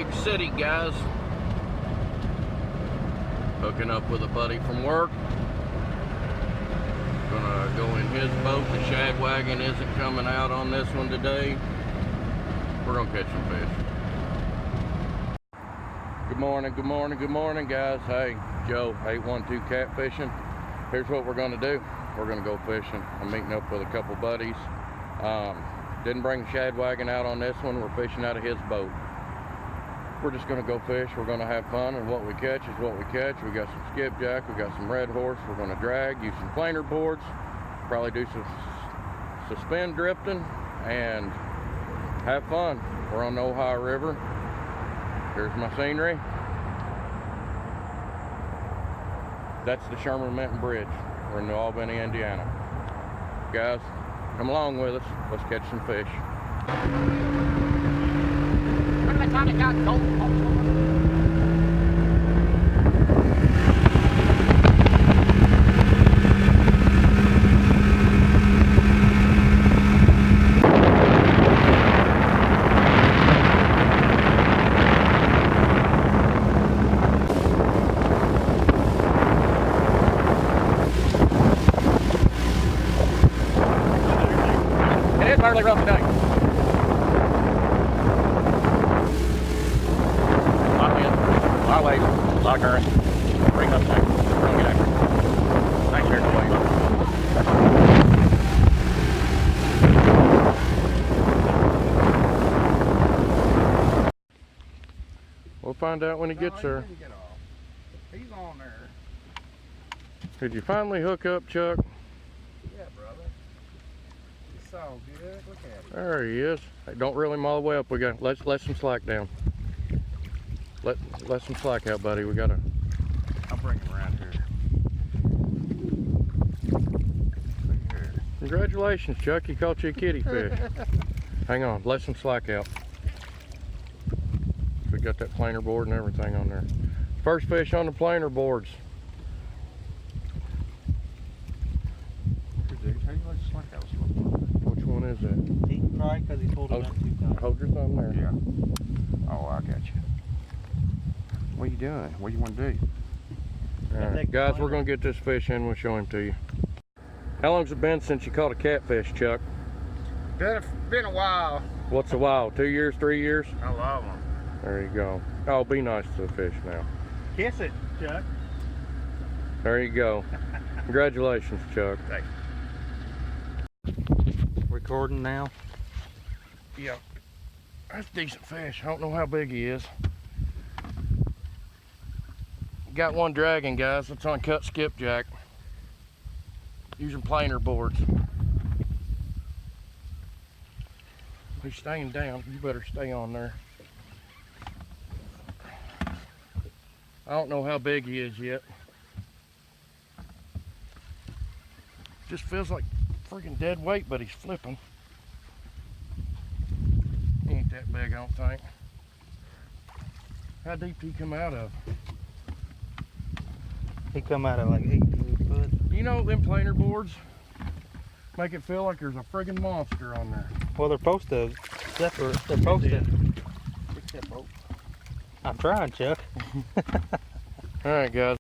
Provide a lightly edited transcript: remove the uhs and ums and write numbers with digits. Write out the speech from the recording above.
Lake City, guys. Hooking up with a buddy from work. Gonna go in his boat. The shad wagon isn't coming out on this one today. We're gonna catch some fish. Good morning, good morning, good morning, guys. Hey, Joe, 812 Catfishing. Here's what we're gonna do. We're gonna go fishing. I'm meeting up with a couple buddies. Didn't bring the shad wagon out on this one. We're fishing out of his boat. We're just gonna go fish. We're gonna have fun, and what we catch is what we catch. We got some skipjack, we got some red horse. We're gonna drag, use some planer boards, probably do some suspend drifting, and have fun. We're on the Ohio River. Here's my scenery. That's the Sherman Minton Bridge. We're in New Albany, Indiana. Guys, come along with us. Let's catch some fish. It is fairly rough today. A lot of waves, a lot of current. Bring up thing. We're gonna get after it. Nice here, no wave. We'll find out when he gets there. He didn't get off. He's on there. Did you finally hook up, Chuck? Yeah, brother. It's all good. Look at him. There he is. Hey, don't reel him all the way up. We got let some slack down. Let some slack out, buddy. We gotta. I'll bring him around here. Look here. Congratulations, Chuck. You caught you a kitty fish. Hang on. Let some slack out. We got that planer board and everything on there. First fish on the planer boards. Which one is it? He cried because he pulled it up 2 times. Hold your thumb there. Yeah. Oh, I got you. What are you doing? What do you want to do? All right, guys, we're gonna get this fish in. We'll show him to you. How long's it been since you caught a catfish, Chuck? Been a while. What's a while? 2 years, 3 years? I love them. There you go. Oh, be nice to the fish now. Kiss it, Chuck. There you go. Congratulations, Chuck. Thanks. Recording now. Yeah, that's a decent fish. I don't know how big he is. Got one dragging, guys. It's on cut skipjack. Using planer boards. He's staying down. You better stay on there. I don't know how big he is yet. Just feels like freaking dead weight, but he's flipping. He ain't that big, I don't think. How deep did he come out of? He come out of like 18 foot. You know, them planer boards make it feel like there's a friggin' monster on there. Well, they're supposed to separate. They're supposed to. Fix that boat. I'm trying, Chuck. All right, guys.